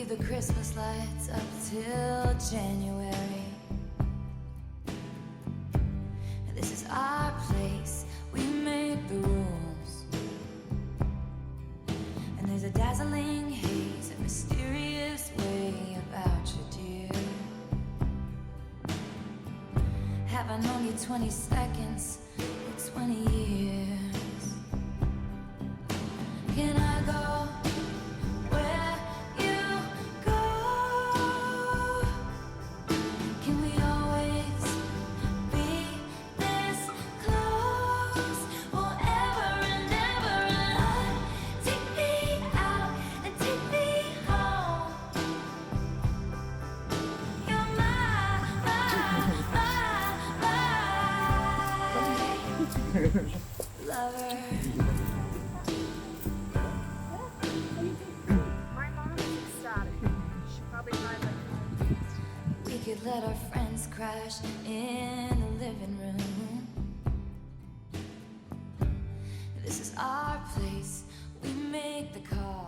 leave the Christmas lights up till January. This is our place, we make the rules. And there's a dazzling haze, a mysterious way about you, dear. Have I known you 20 seconds or 20 years? Can I go where you go? Can we always be this close forever and ever? And take me out and take me home. You're my lover. My mom is ecstatic. She probably cried like We could let our friends crash in the living room. This is our place, we make the call.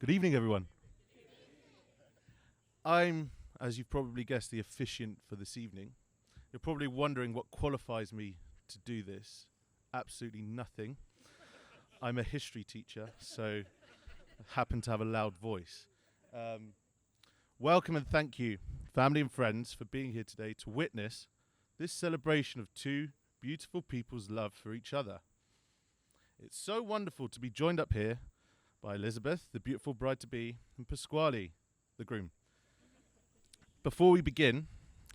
Good evening, everyone. I'm, as you've probably guessed, the officiant for this evening. You're probably wondering what qualifies me to do this. Absolutely nothing. I'm a history teacher, so I happen to have a loud voice. Welcome and thank you, family and friends, for being here today to witness this celebration of two beautiful people's love for each other. It's so wonderful to be joined up here by Elizabeth, the beautiful bride-to-be, and Pasquale, the groom. Before we begin,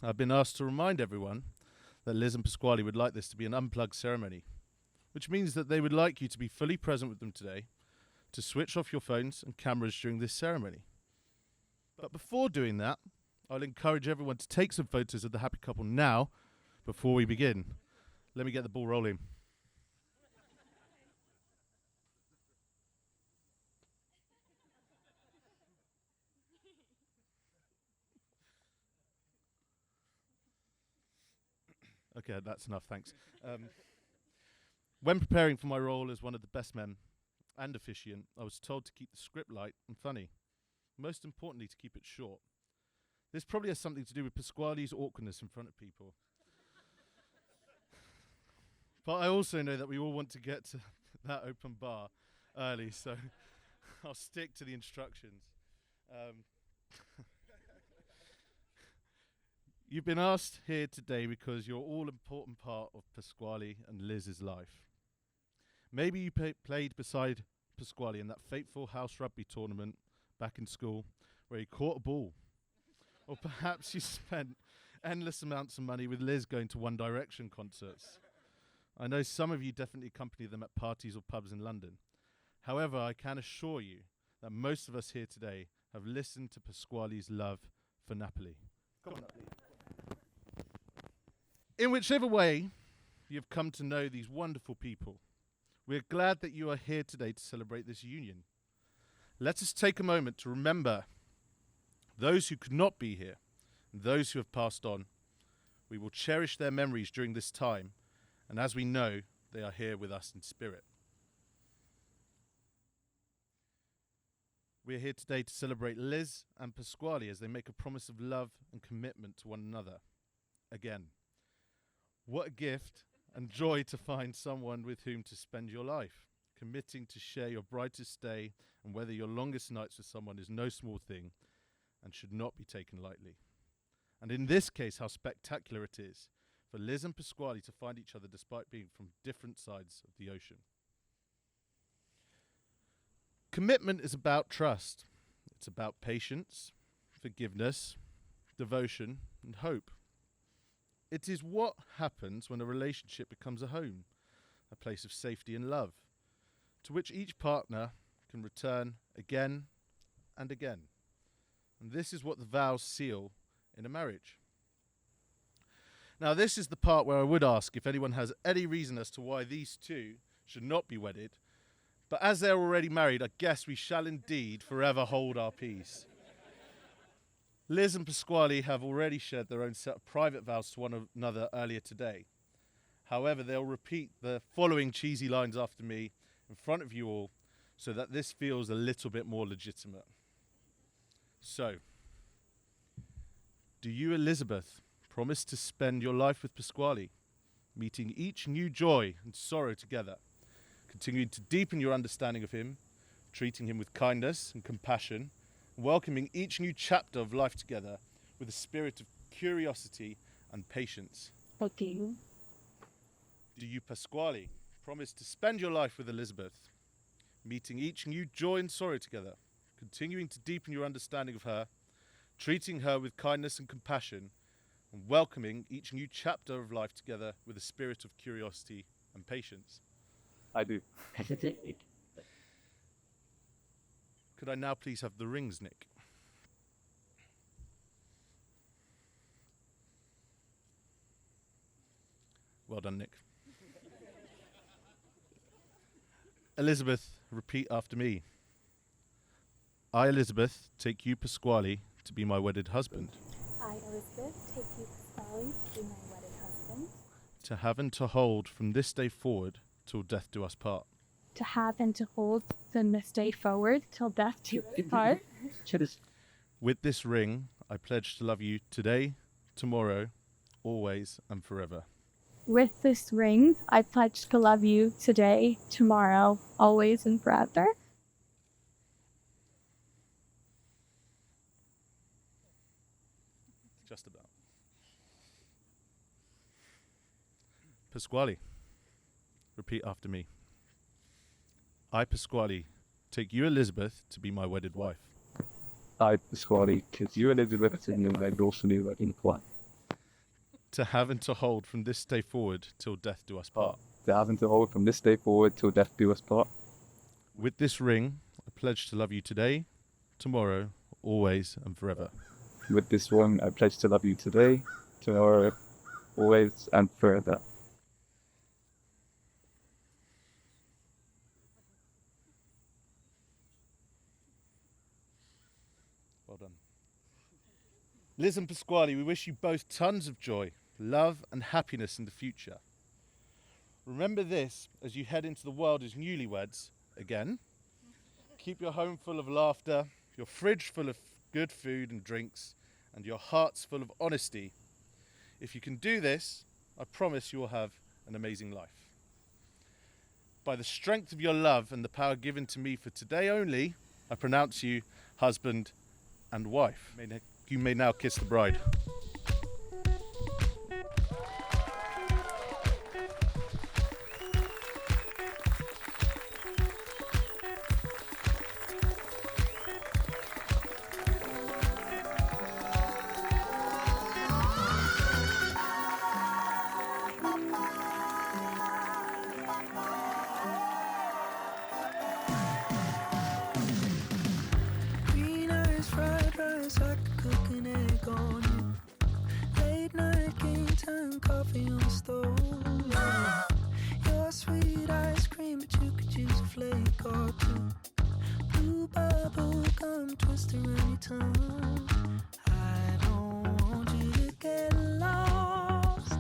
I've been asked to remind everyone that Liz and Pasquale would like this to be an unplugged ceremony, which means that they would like you to be fully present with them today, to switch off your phones and cameras during this ceremony. But before doing that, I'll encourage everyone to take some photos of the happy couple now, before we begin. Let me get the ball rolling. Okay, that's enough, thanks. When preparing for my role as one of the best men and officiant, I was told to keep the script light and funny. Most importantly, to keep it short. This probably has something to do with Pasquale's awkwardness in front of people. But I also know that we all want to get to that open bar early, so I'll stick to the instructions. You've been asked here today because you're all important part of Pasquale and Liz's life. Maybe you played beside Pasquale in that fateful house rugby tournament back in school where he caught a ball. Or perhaps you spent endless amounts of money with Liz going to One Direction concerts. I know some of you definitely accompany them at parties or pubs in London. However, I can assure you that most of us here today have listened to Pasquale's love for Napoli. Come on, Napoli. In whichever way you have come to know these wonderful people, we're glad that you are here today to celebrate this union. Let us take a moment to remember those who could not be here and those who have passed on. We will cherish their memories during this time, and as we know, they are here with us in spirit. We're here today to celebrate Liz and Pasquale as they make a promise of love and commitment to one another. Again, what a gift and joy to find someone with whom to spend your life. Committing to share your brightest day and weather your longest nights with someone is no small thing and should not be taken lightly. And in this case, how spectacular it is for Liz and Pasquale to find each other despite being from different sides of the ocean. Commitment is about trust. It's about patience, forgiveness, devotion, and hope. It is what happens when a relationship becomes a home, a place of safety and love, to which each partner can return again and again. And this is what the vows seal in a marriage. Now, this is the part where I would ask if anyone has any reason as to why these two should not be wedded. But as they're already married, I guess we shall indeed forever hold our peace. Liz and Pasquale have already shared their own set of private vows to one another earlier today. However, they'll repeat the following cheesy lines after me in front of you all so that this feels a little bit more legitimate. So, do you, Elizabeth, promise to spend your life with Pasquale, meeting each new joy and sorrow together, continuing to deepen your understanding of him, treating him with kindness and compassion, welcoming each new chapter of life together with a spirit of curiosity and patience? Okay. Do you, Pasquale, promise to spend your life with Elizabeth, meeting each new joy and sorrow together, continuing to deepen your understanding of her, treating her with kindness and compassion, and welcoming each new chapter of life together with a spirit of curiosity and patience? I do. Could I now please have the rings, Nick? Well done, Nick. Elizabeth, repeat after me. I, Elizabeth, take you, Pasquale, to be my wedded husband. I, Elizabeth, take you, Pasquale, to be my wedded husband. To have and to hold from this day forward till death do us part. To have and to hold from this day forward till death do us part. With this ring, I pledge to love you today, tomorrow, always, and forever. With this ring, I pledge to love you today, tomorrow, always, and forever. Just about. Pasquale, repeat after me. I, Pasquale, take you, Elizabeth, to be my wedded wife. I, Pasquale, because you, Elizabeth, and I also knew that in plan. To have and to hold from this day forward till death do us part. To have and to hold from this day forward till death do us part. With this ring, I pledge to love you today, tomorrow, always, and forever. With this ring, I pledge to love you today, tomorrow, always, and forever. Well done. Liz and Pasquale, we wish you both tons of joy, love, and happiness in the future. Remember this as you head into the world as newlyweds again. Keep your home full of laughter, your fridge full of good food and drinks, and your hearts full of honesty. If you can do this, I promise you will have an amazing life. By the strength of your love and the power given to me for today only, I pronounce you husband and wife. You may now kiss the bride. bubble gum twist around your tongue. I don't want you to get lost.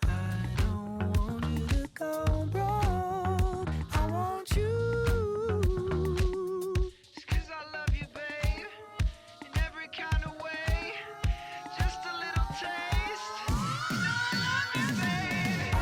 I don't want you to go broke. I want you. Just 'cause I love you, babe, in every kind of way. Just a little taste. You know I love you, babe.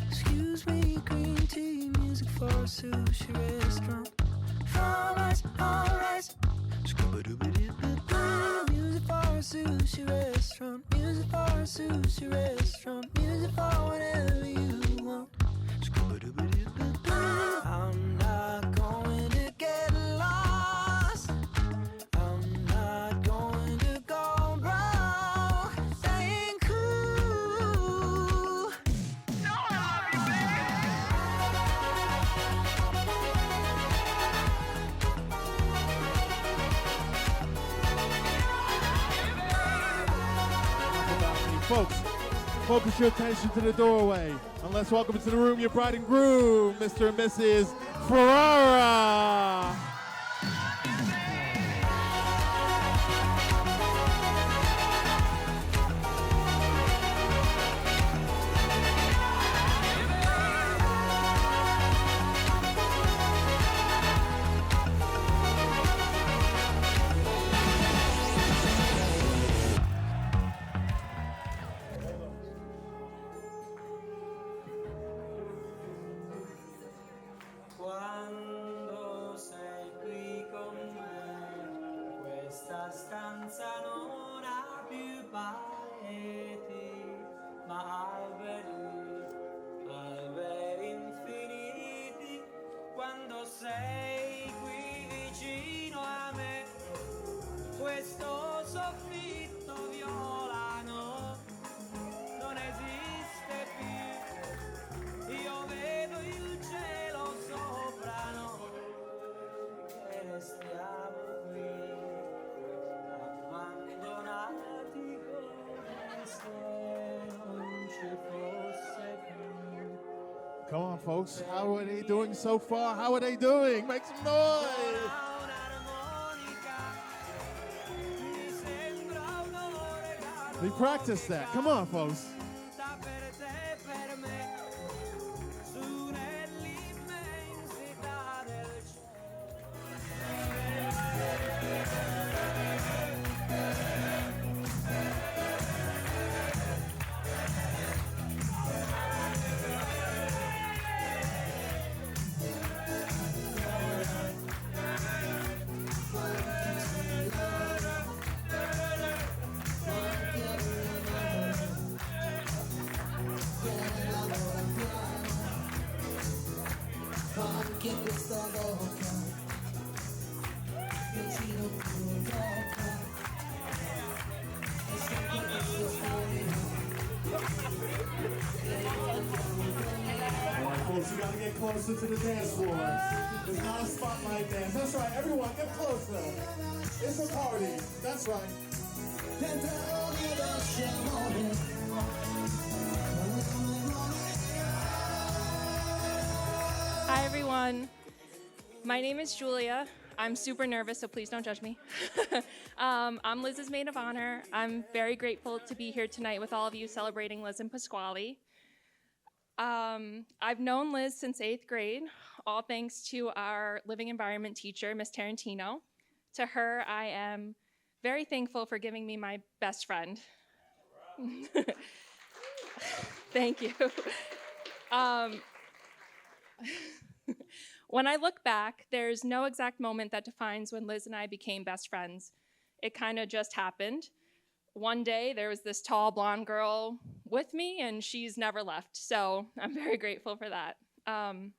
Excuse me, green tea, music for a sushi restaurant. Alright, alright. Scooba-dooba-doo-ba-doo. Music for a sushi restaurant. Music for a sushi restaurant. Music for whatever you want. Scooba-dooba-doo-ba-doo. I'm not going to get lost. I'm not going to go broke. Staying cool. No, I love you, Folks, focus your attention to the doorway. And let's welcome into the room your bride and groom, Mr. and Mrs. Ferrara. Quando sei qui con me, questa stanza non ha più pareti, ma alberi, alberi infiniti. Quando sei qui vicino a me, questo soffitto violano non esiste più. Io vedo il cielo sopra noi e restiamo qui abbandonati come se non ci fosse più. Come on, folks. How are they doing so far? How are they doing? Make some noise. Mi sembra un oregano. We practiced that. Come on, folks. Per te e per me, su nell'immensità del All right, folks, you gotta get closer to the dance floor. It's not a spotlight dance. That's right, everyone, get closer. It's a party. That's right. Hi, everyone. My name is Julia. I'm super nervous, so please don't judge me. I'm Liz's maid of honor. I'm very grateful to be here tonight with all of you celebrating Liz and Pasquale. I've known Liz since 8th grade, all thanks to our living environment teacher, Miss Tarantino. To her, I am very thankful for giving me my best friend. Thank you. When I look back, there's no exact moment that defines when Liz and I became best friends. It kind of just happened. One day, there was this tall blonde girl with me, and she's never left. So I'm very grateful for that. I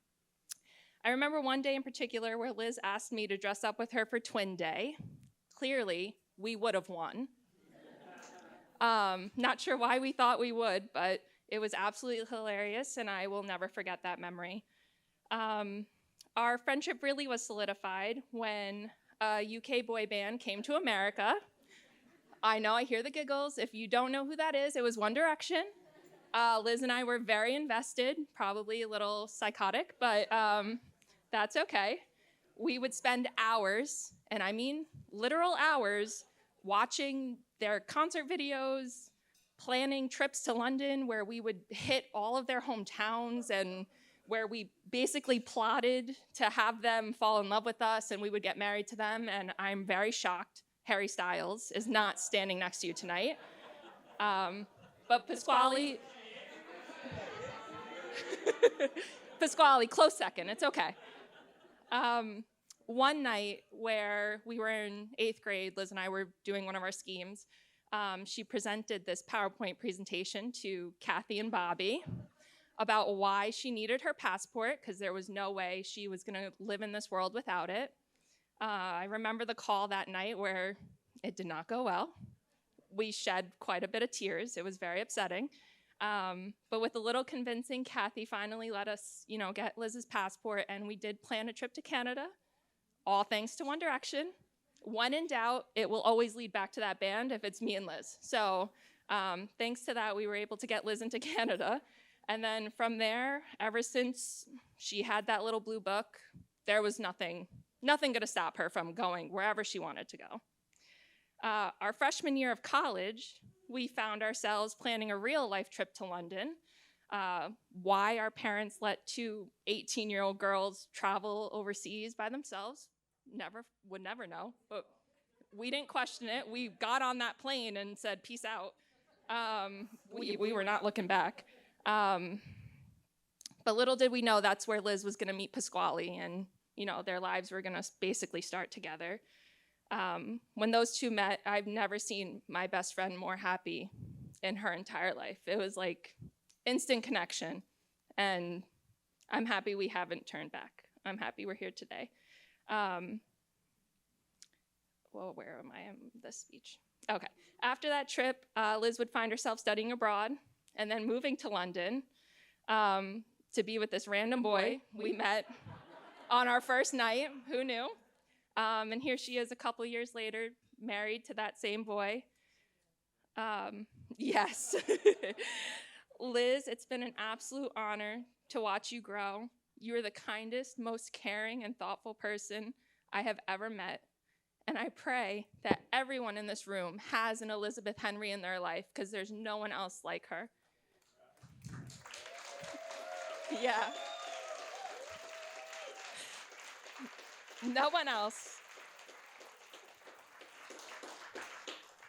remember one day in particular where Liz asked me to dress up with her for Twin Day. Clearly, we would have won. Not sure why we thought we would, but It was absolutely hilarious, and I will never forget that memory. Our friendship really was solidified when a UK boy band came to America. I know, I hear the giggles. If you don't know who that is, it was One Direction. Liz and I were very invested, probably a little psychotic, but that's okay. We would spend hours, and I mean literal hours, watching their concert videos, planning trips to London where we would hit all of their hometowns and where we basically plotted to have them fall in love with us and we would get married to them. And I'm very shocked Harry Styles is not standing next to you tonight. But Pasquale, Pasquale, close second, it's okay. One night where we were in 8th grade, Liz and I were doing one of our schemes. She presented this PowerPoint presentation to Kathy and Bobby about why she needed her passport, because there was no way she was going to live in this world without it. I remember the call that night where it did not go well. We shed quite a bit of tears. It was very upsetting. But with a little convincing, Kathy finally let us, get Liz's passport, and we did plan a trip to Canada, all thanks to One Direction. When in doubt, it will always lead back to that band if it's me and Liz. So thanks to that, we were able to get Liz into Canada. And then from there, ever since she had that little blue book, there was nothing going to stop her from going wherever she wanted to go. Our freshman year of college, we found ourselves planning a real-life trip to London. Why our parents let two 18-year-old girls travel overseas by themselves, would never know. But we didn't question it. We got on that plane and said, peace out. We were not looking back. But little did we know that's where Liz was going to meet Pasquale, and their lives were going to basically start together. When those two met, I've never seen my best friend more happy in her entire life. It was like instant connection, and I'm happy we haven't turned back. I'm happy we're here today. Where am I in this speech? Okay. After that trip, Liz would find herself studying abroad and then moving to London to be with this random boy we met on our first night. Who knew? And here she is a couple years later, married to that same boy. Yes. Liz, it's been an absolute honor to watch you grow. You are the kindest, most caring, and thoughtful person I have ever met. And I pray that everyone in this room has an Elizabeth Henry in their life, because there's no one else like her. Yeah. No one else.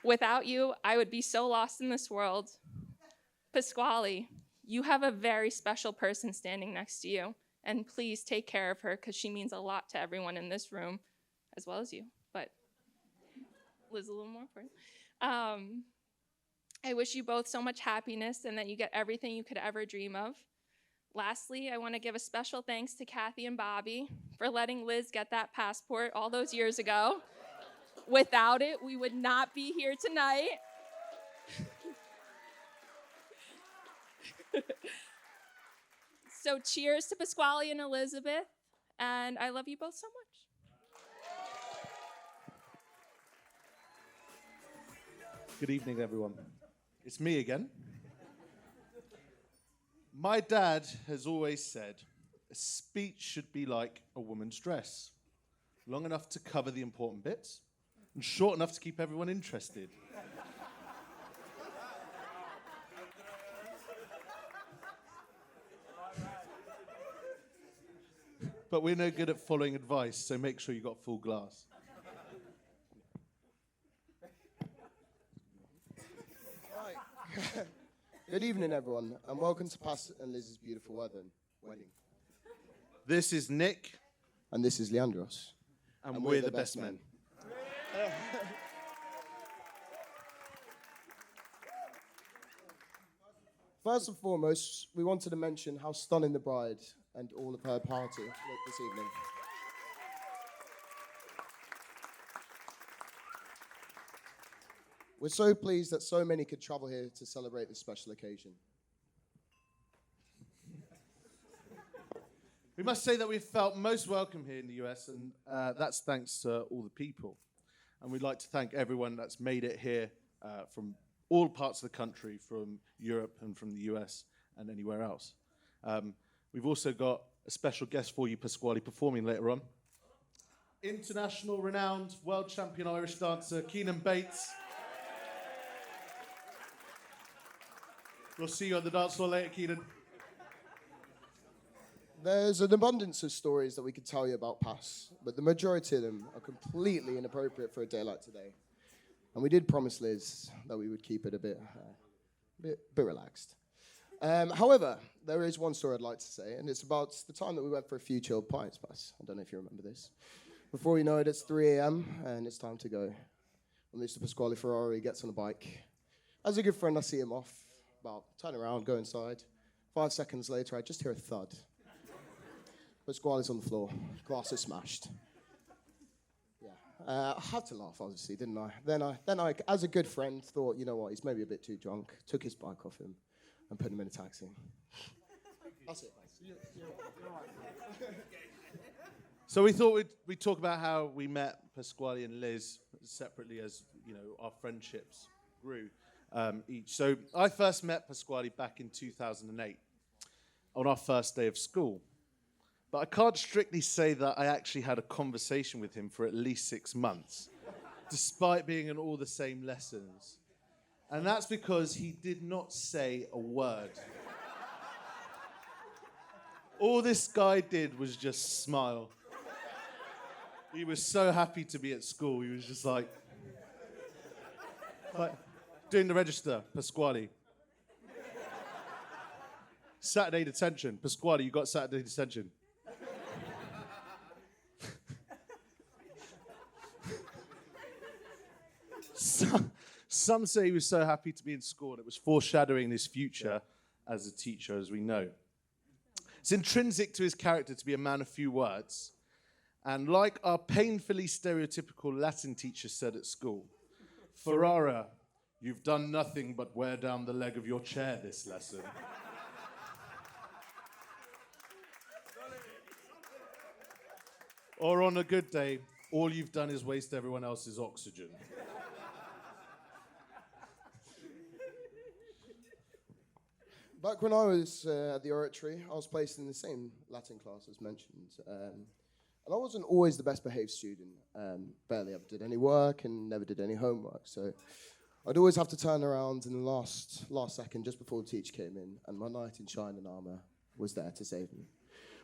Without you, I would be so lost in this world. Pasquale, you have a very special person standing next to you, and please take care of her, because she means a lot to everyone in this room, as well as you, but Liz a little more important. I wish you both so much happiness and that you get everything you could ever dream of. Lastly, I want to give a special thanks to Kathy and Bobby for letting Liz get that passport all those years ago. Without it, we would not be here tonight. So cheers to Pasquale and Elizabeth, and I love you both so much. Good evening, everyone. It's me again. My dad has always said, a speech should be like a woman's dress. Long enough to cover the important bits, and short enough to keep everyone interested. But we're no good at following advice, so make sure you got full glass. Good evening, everyone, and welcome to Pas and Liz's beautiful wedding. This is Nick, And this is Leandros. and we're the best men. First and foremost, we wanted to mention how stunning the bride and all of her party looked this evening. We're so pleased that so many could travel here to celebrate this special occasion. We must say that we've felt most welcome here in the US, and that's thanks to all the people. And we'd like to thank everyone that's made it here from all parts of the country, from Europe and from the US and anywhere else. We've also got a special guest for you, Pasquale, performing later on. International renowned world champion Irish dancer, Keenan Bates. We'll see you on the dance floor later, Keenan. There's an abundance of stories that we could tell you about Pass, but the majority of them are completely inappropriate for a day like today. And we did promise Liz that we would keep it a bit relaxed. However, there is one story I'd like to say, and it's about the time that we went for a few chilled pints, Pass. I don't know if you remember this. Before you know it, it's 3 a.m. and it's time to go. And Mr. Pasquale Ferrari gets on a bike. As a good friend, I see him off. Turn around, go inside. 5 seconds later, I just hear a thud. Pasquale's on the floor. Glass is smashed. Yeah, I had to laugh, obviously, didn't I? Then I, as a good friend, thought, you know what, he's maybe a bit too drunk. Took his bike off him and put him in a taxi. That's it. So we thought we'd talk about how we met Pasquale and Liz separately as, our friendships grew each. So I first met Pasquale back in 2008 on our first day of school. But I can't strictly say that I actually had a conversation with him for at least 6 months, despite being in all the same lessons. And that's because he did not say a word. All this guy did was just smile. He was so happy to be at school. He was just like doing the register, Pasquale. Saturday detention. Pasquale, you got Saturday detention. Some say he was so happy to be in school, and it was foreshadowing his future as a teacher, as we know. It's intrinsic to his character to be a man of few words. And like our painfully stereotypical Latin teacher said at school, Ferrara, you've done nothing but wear down the leg of your chair this lesson. Or on a good day, all you've done is waste everyone else's oxygen. Back when I was at the oratory, I was placed in the same Latin class as mentioned. And I wasn't always the best behaved student. Barely ever did any work and never did any homework. So I'd always have to turn around in the last second just before the teacher came in, and my knight in shining armour was there to save me.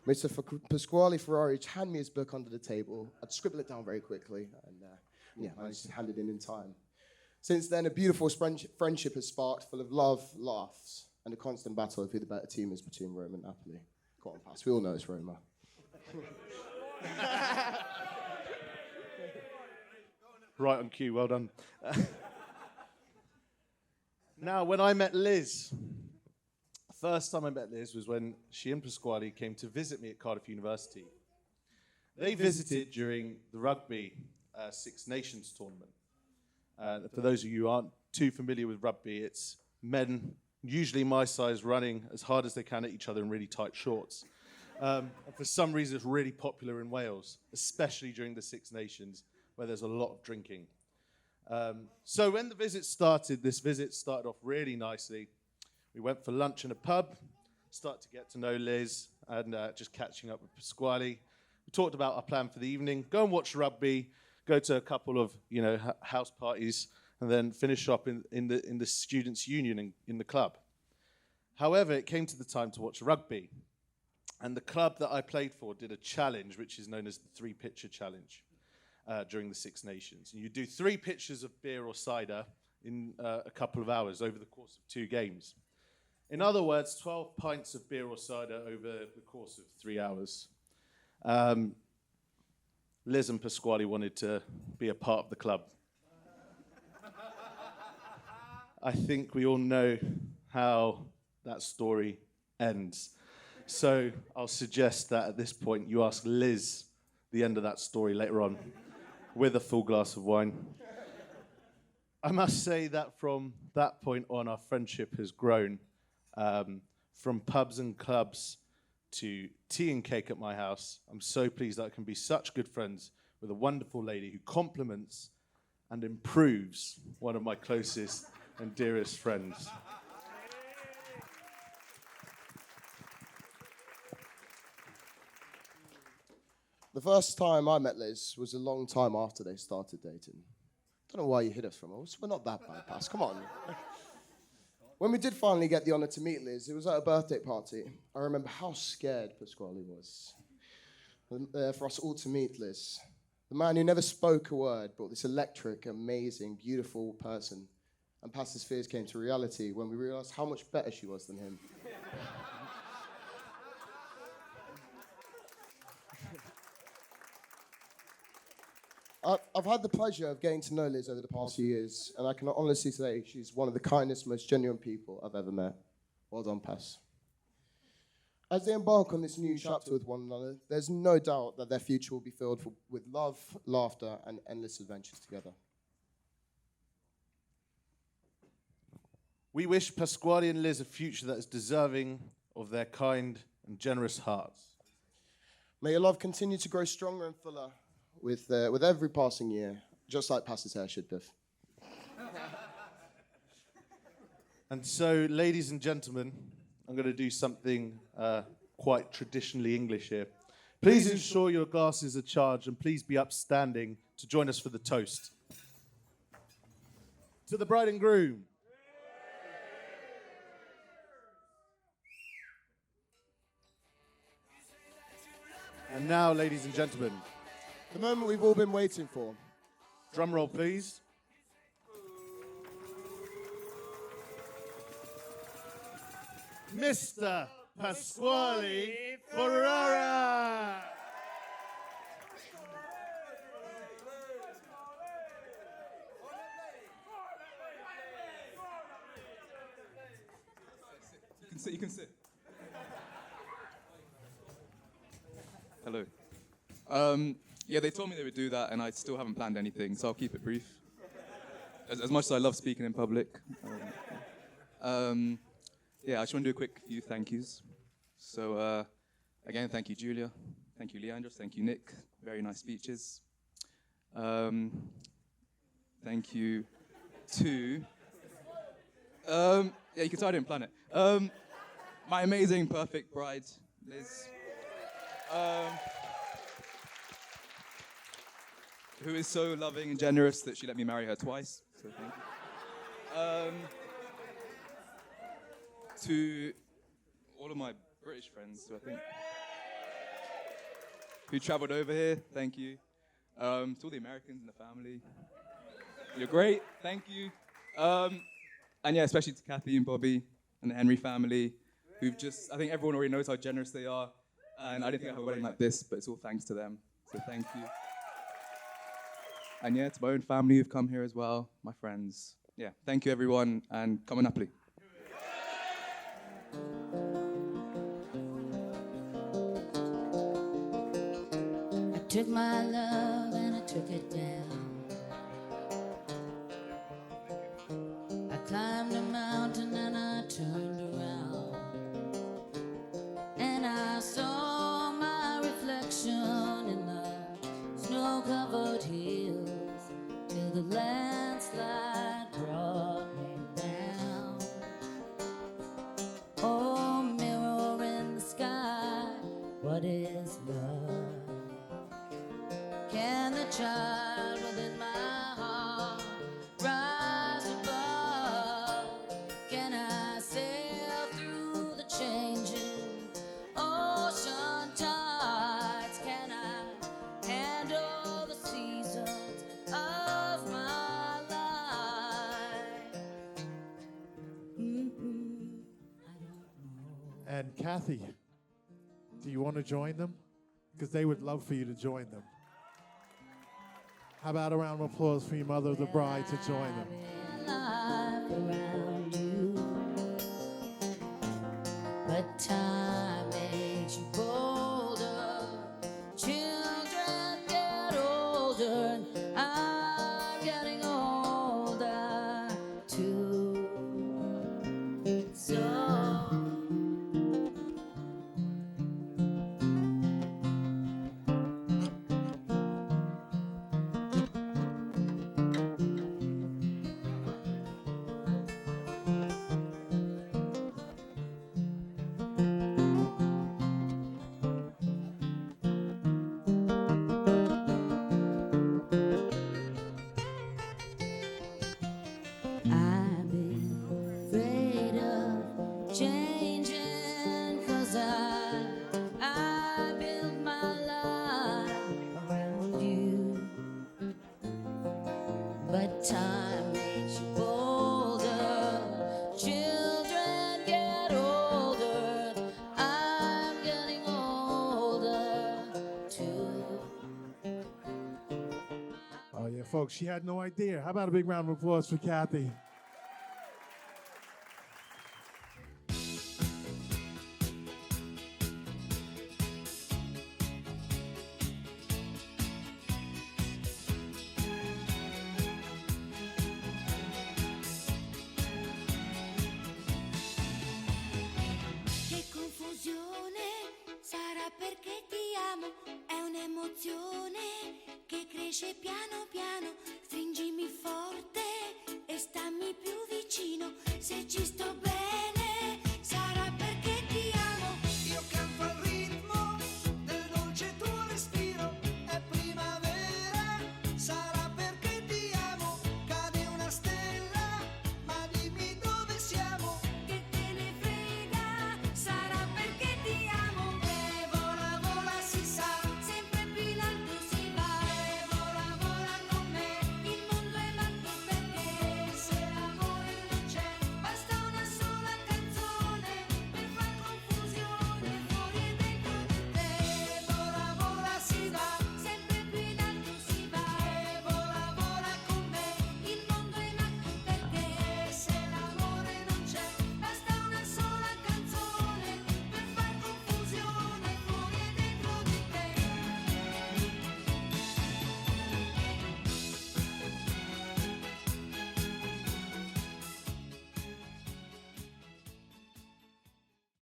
Mr. Pasquale Ferrari would hand me his book under the table. I'd scribble it down very quickly, and I just handed it in time. Since then, a beautiful friendship has sparked, full of love, laughs, and a constant battle of who the better team is between Rome and Napoli. Go on, Pass. We all know it's Roma. Right on cue, well done. Now, when I met Liz, first time I met Liz was when she and Pasquale came to visit me at Cardiff University. They visited during the rugby Six Nations tournament. For those of you who aren't too familiar with rugby, it's men, usually my size, running as hard as they can at each other in really tight shorts. And for some reason, it's really popular in Wales, especially during the Six Nations, where there's a lot of drinking. So when this visit started off really nicely. We went for lunch in a pub, started to get to know Liz, and just catching up with Pasquale. We talked about our plan for the evening, go and watch rugby, go to a couple of house parties, and then finish up in the students' union in the club. However, it came to the time to watch rugby, and the club that I played for did a challenge, which is known as the 3-pitcher challenge, during the Six Nations. And you do 3 pitchers of beer or cider in a couple of hours over the course of 2 games. In other words, 12 pints of beer or cider over the course of 3 hours. Liz and Pasquale wanted to be a part of the club. I think we all know how that story ends. So I'll suggest that at this point you ask Liz the end of that story later on with a full glass of wine. I must say that from that point on, our friendship has grown from pubs and clubs to tea and cake at my house. I'm so pleased that I can be such good friends with a wonderful lady who compliments and improves one of my closest and dearest friends. The first time I met Liz was a long time after they started dating. Don't know why you hid us from us. We're not that bad, Pass. Come on. When we did finally get the honor to meet Liz, it was at a birthday party. I remember how scared Pasquale was for us all to meet Liz. The man who never spoke a word, but this electric, amazing, beautiful person. And Pass's fears came to reality when we realized how much better she was than him. I've had the pleasure of getting to know Liz over the past few years, and I can honestly say she's one of the kindest, most genuine people I've ever met. Well done, Pass. As they embark on this new chapter with one another, there's no doubt that their future will be filled with love, laughter, and endless adventures together. We wish Pasquale and Liz a future that is deserving of their kind and generous hearts. May your love continue to grow stronger and fuller with every passing year, just like Pass's hair should, Biff. And so, ladies and gentlemen, I'm going to do something quite traditionally English here. Please ensure your glasses are charged and please be upstanding to join us for the toast. To the bride and groom. And now, ladies and gentlemen, the moment we've all been waiting for. Drum roll, please. Mr. Pasquale Ferrara. You can sit. Hello. Yeah, they told me they would do that, and I still haven't planned anything, so I'll keep it brief. As much as I love speaking in public. Yeah, I just want to do a quick few thank yous. So, again, thank you, Julia. Thank you, Leandros. Thank you, Nick. Very nice speeches. Thank you to... yeah, you can tell I didn't plan it. My amazing, perfect bride, Liz. Who is so loving and generous that she let me marry her twice. So thank you. To all of my British friends, who traveled over here, thank you. To all the Americans in the family, you're great, thank you. And yeah, especially to Kathy and Bobby and the Henry family, who've I think everyone already knows how generous they are. And I didn't think I'd have a wedding like this, but it's all thanks to them. So thank you. And yeah, to my own family who've come here as well, my friends. Yeah, thank you everyone, and come on Napoli. I took my love and I took it down. I climbed a mountain and I turned around, and I saw my reflection in the snow-covered hills till the landslide brought me down. Oh, mirror in the sky, what is love? Can the child within my heart rise above? Can I sail through the changing ocean tides? Can I handle the seasons of my life? I don't know. And Kathy, do you want to join them? Because they would love for you to join them. How about a round of applause for your mother of the bride to join them? Life around you, but time makes you bolder. Children get older, and I'm getting older too. So folks. She had no idea. How about a big round of applause for Kathy? Che confusione, sarà perché ti amo, è un'emozione che cresce piano